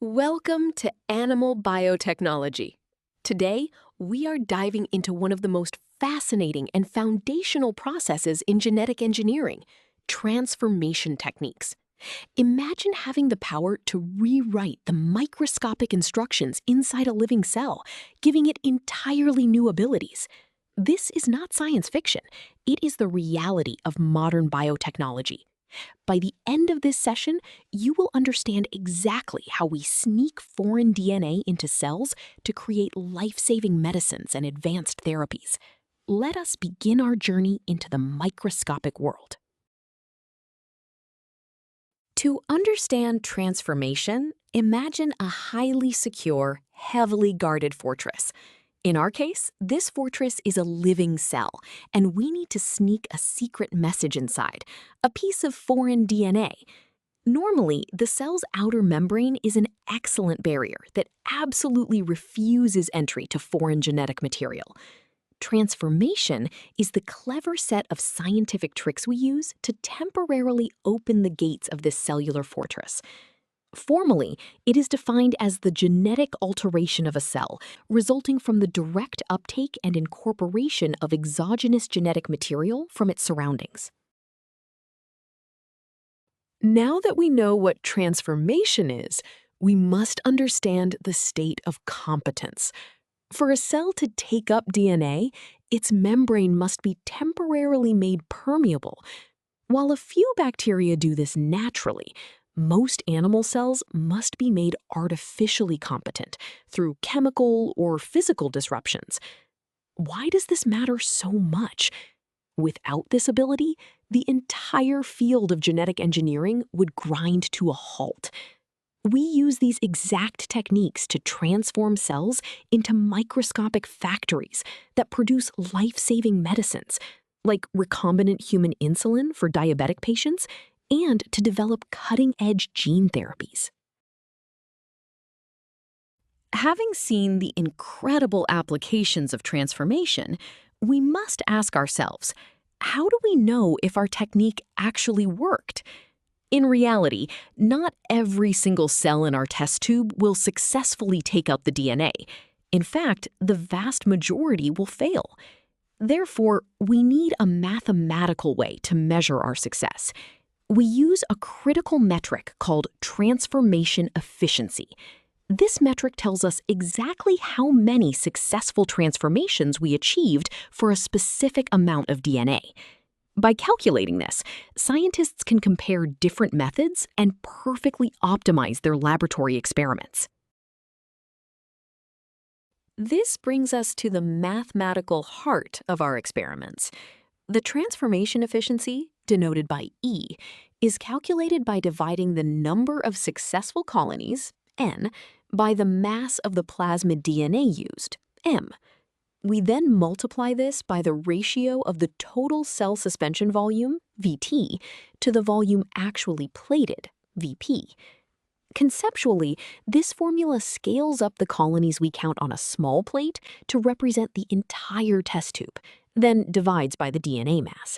Welcome to Animal Biotechnology. Today, we are diving into one of the most fascinating and foundational processes in genetic engineering, transformation techniques. Imagine having the power to rewrite the microscopic instructions inside a living cell, giving it entirely new abilities. This is not science fiction. It is the reality of modern biotechnology. By the end of this session, you will understand exactly how we sneak foreign DNA into cells to create life-saving medicines and advanced therapies. Let us begin our journey into the microscopic world. To understand transformation, imagine a highly secure, heavily guarded fortress. In our case, this fortress is a living cell, and we need to sneak a secret message inside, a piece of foreign DNA. Normally, the cell's outer membrane is an excellent barrier that absolutely refuses entry to foreign genetic material. Transformation is the clever set of scientific tricks we use to temporarily open the gates of this cellular fortress. Formally, it is defined as the genetic alteration of a cell, resulting from the direct uptake and incorporation of exogenous genetic material from its surroundings. Now that we know what transformation is, we must understand the state of competence. For a cell to take up DNA, its membrane must be temporarily made permeable. While a few bacteria do this naturally, most animal cells must be made artificially competent through chemical or physical disruptions. Why does this matter so much? Without this ability, the entire field of genetic engineering would grind to a halt. We use these exact techniques to transform cells into microscopic factories that produce life-saving medicines, like recombinant human insulin for diabetic patients, and to develop cutting-edge gene therapies. Having seen the incredible applications of transformation, we must ask ourselves, how do we know if our technique actually worked? In reality, not every single cell in our test tube will successfully take up the DNA. In fact, the vast majority will fail. Therefore, we need a mathematical way to measure our success. We use a critical metric called transformation efficiency. This metric tells us exactly how many successful transformations we achieved for a specific amount of DNA. By calculating this, scientists can compare different methods and perfectly optimize their laboratory experiments. This brings us to the mathematical heart of our experiments. The transformation efficiency, denoted by E, is calculated by dividing the number of successful colonies, N, by the mass of the plasmid DNA used, M. We then multiply this by the ratio of the total cell suspension volume, VT, to the volume actually plated, VP. Conceptually, this formula scales up the colonies we count on a small plate to represent the entire test tube, then divides by the DNA mass.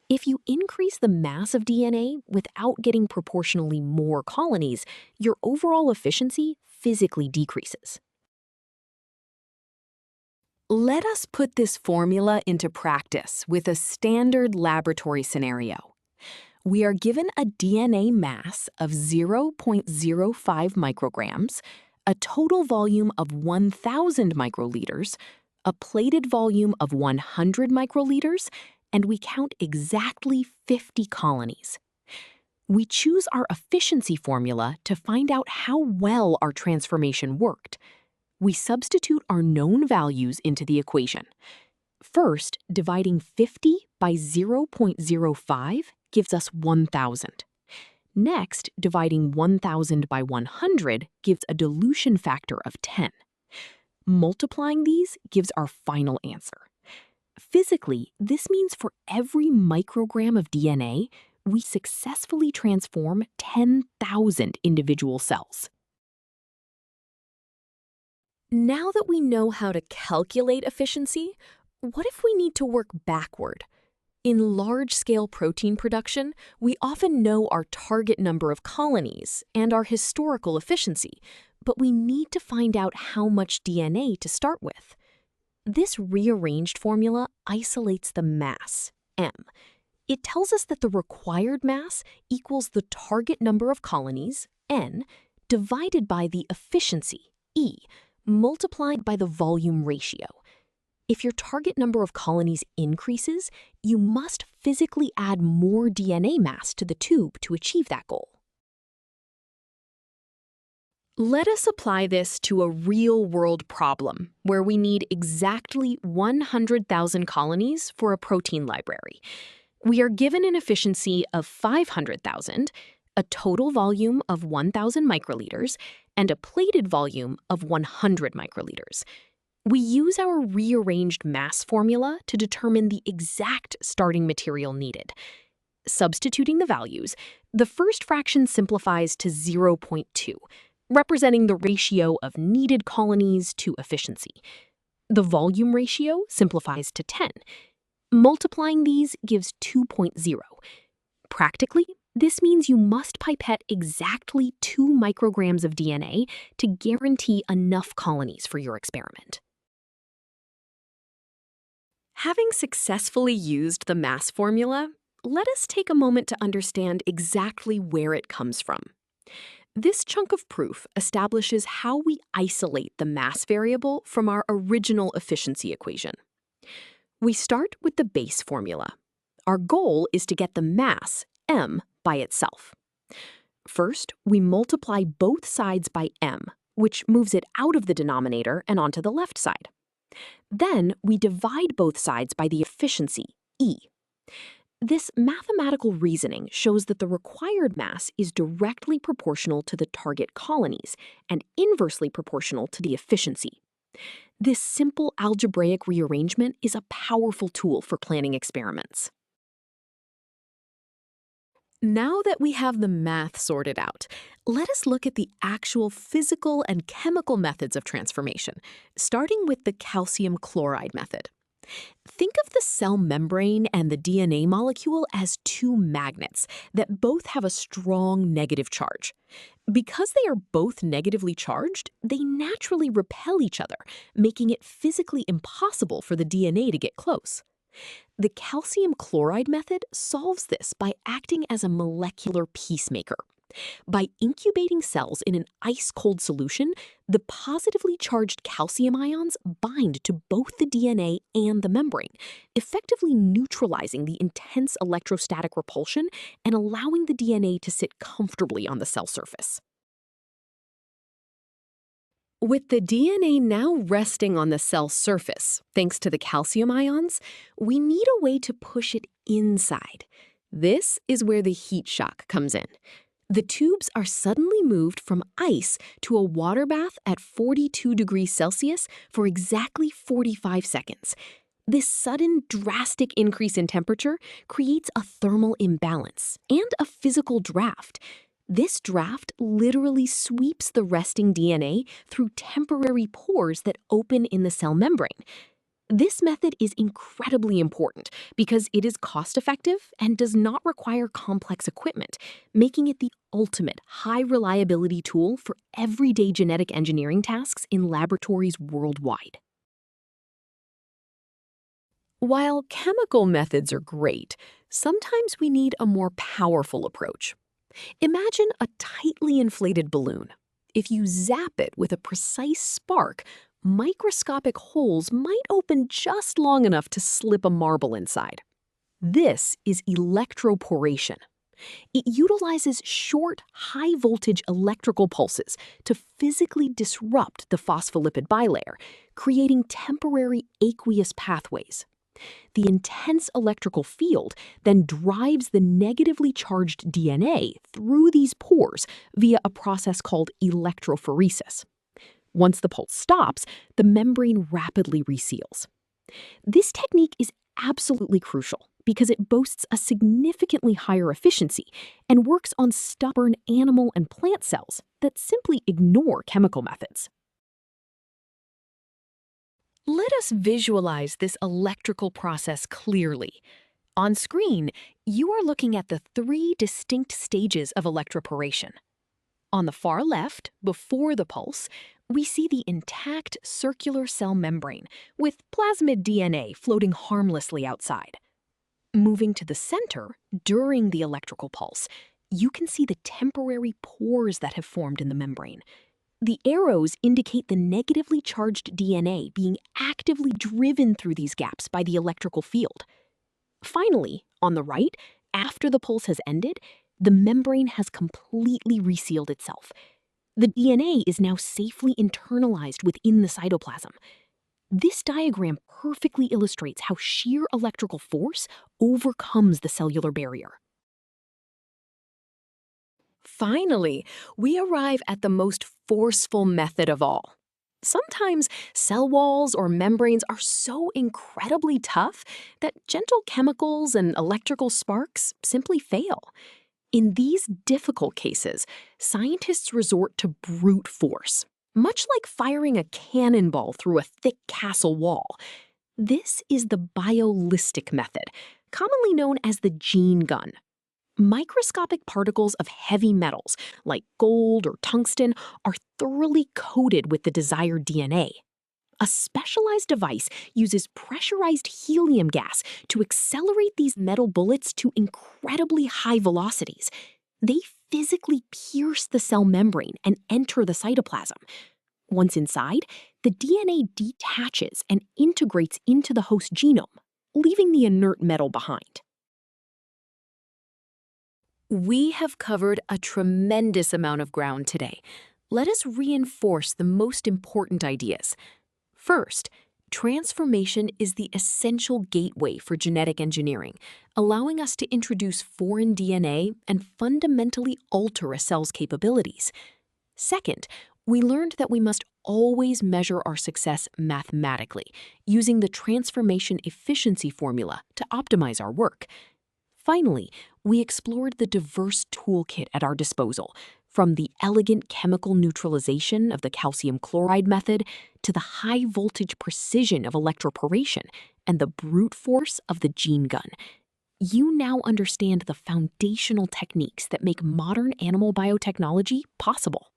If you increase the mass of DNA without getting proportionally more colonies, your overall efficiency physically decreases. Let us put this formula into practice with a standard laboratory scenario. We are given a DNA mass of 0.05 micrograms, a total volume of 1,000 microliters, a plated volume of 100 microliters, and we count exactly 50 colonies. We choose our efficiency formula to find out how well our transformation worked. We substitute our known values into the equation. First, dividing 50 by 0.05 gives us 1,000. Next, dividing 1,000 by 100 gives a dilution factor of 10. Multiplying these gives our final answer. Physically, this means for every microgram of DNA, we successfully transform 10,000 individual cells. Now that we know how to calculate efficiency, what if we need to work backward? In large-scale protein production, we often know our target number of colonies and our historical efficiency, but we need to find out how much DNA to start with. This rearranged formula isolates the mass, M. It tells us that the required mass equals the target number of colonies, N, divided by the efficiency, E, multiplied by the volume ratio. If your target number of colonies increases, you must physically add more DNA mass to the tube to achieve that goal. Let us apply this to a real-world problem where we need exactly 100,000 colonies for a protein library. We are given an efficiency of 500,000, a total volume of 1,000 microliters, and a plated volume of 100 microliters. We use our rearranged mass formula to determine the exact starting material needed. Substituting the values, the first fraction simplifies to 0.2, representing the ratio of needed colonies to efficiency. The volume ratio simplifies to 10. Multiplying these gives 2.0. Practically, this means you must pipette exactly 2 micrograms of DNA to guarantee enough colonies for your experiment. Having successfully used the mass formula, let us take a moment to understand exactly where it comes from. This chunk of proof establishes how we isolate the mass variable from our original efficiency equation. We start with the base formula. Our goal is to get the mass, M, by itself. First, we multiply both sides by M, which moves it out of the denominator and onto the left side. Then we divide both sides by the efficiency, E. This mathematical reasoning shows that the required mass is directly proportional to the target colonies and inversely proportional to the efficiency. This simple algebraic rearrangement is a powerful tool for planning experiments. Now that we have the math sorted out, let us look at the actual physical and chemical methods of transformation, starting with the calcium chloride method. Think of the cell membrane and the DNA molecule as two magnets that both have a strong negative charge. Because they are both negatively charged, they naturally repel each other, making it physically impossible for the DNA to get close. The calcium chloride method solves this by acting as a molecular peacemaker. By incubating cells in an ice-cold solution, the positively charged calcium ions bind to both the DNA and the membrane, effectively neutralizing the intense electrostatic repulsion and allowing the DNA to sit comfortably on the cell surface. With the DNA now resting on the cell surface, thanks to the calcium ions, we need a way to push it inside. This is where the heat shock comes in. The tubes are suddenly moved from ice to a water bath at 42 degrees Celsius for exactly 45 seconds. This sudden, drastic increase in temperature creates a thermal imbalance and a physical draft. This draft literally sweeps the resting DNA through temporary pores that open in the cell membrane. This method is incredibly important because it is cost-effective and does not require complex equipment, making it the ultimate high-reliability tool for everyday genetic engineering tasks in laboratories worldwide. While chemical methods are great, sometimes we need a more powerful approach. Imagine a tightly inflated balloon. If you zap it with a precise spark, microscopic holes might open just long enough to slip a marble inside. This is electroporation. It utilizes short, high-voltage electrical pulses to physically disrupt the phospholipid bilayer, creating temporary aqueous pathways. The intense electrical field then drives the negatively charged DNA through these pores via a process called electrophoresis. Once the pulse stops, the membrane rapidly reseals. This technique is absolutely crucial because it boasts a significantly higher efficiency and works on stubborn animal and plant cells that simply ignore chemical methods. Let us visualize this electrical process clearly. On screen, you are looking at the three distinct stages of electroporation. On the far left, before the pulse, we see the intact circular cell membrane with plasmid DNA floating harmlessly outside. Moving to the center, during the electrical pulse, you can see the temporary pores that have formed in the membrane. The arrows indicate the negatively charged DNA being actively driven through these gaps by the electrical field. Finally, on the right, after the pulse has ended, the membrane has completely resealed itself. The DNA is now safely internalized within the cytoplasm. This diagram perfectly illustrates how sheer electrical force overcomes the cellular barrier. Finally, we arrive at the most forceful method of all. Sometimes cell walls or membranes are so incredibly tough that gentle chemicals and electrical sparks simply fail. In these difficult cases, scientists resort to brute force, much like firing a cannonball through a thick castle wall. This is the biolistic method, commonly known as the gene gun. Microscopic particles of heavy metals, like gold or tungsten, are thoroughly coated with the desired DNA. A specialized device uses pressurized helium gas to accelerate these metal bullets to incredibly high velocities. They physically pierce the cell membrane and enter the cytoplasm. Once inside, the DNA detaches and integrates into the host genome, leaving the inert metal behind. We have covered a tremendous amount of ground today. Let us reinforce the most important ideas. First, transformation is the essential gateway for genetic engineering, allowing us to introduce foreign DNA and fundamentally alter a cell's capabilities. Second, we learned that we must always measure our success mathematically, using the transformation efficiency formula to optimize our work. Finally, we explored the diverse toolkit at our disposal, from the elegant chemical neutralization of the calcium chloride method to the high-voltage precision of electroporation and the brute force of the gene gun. You now understand the foundational techniques that make modern animal biotechnology possible.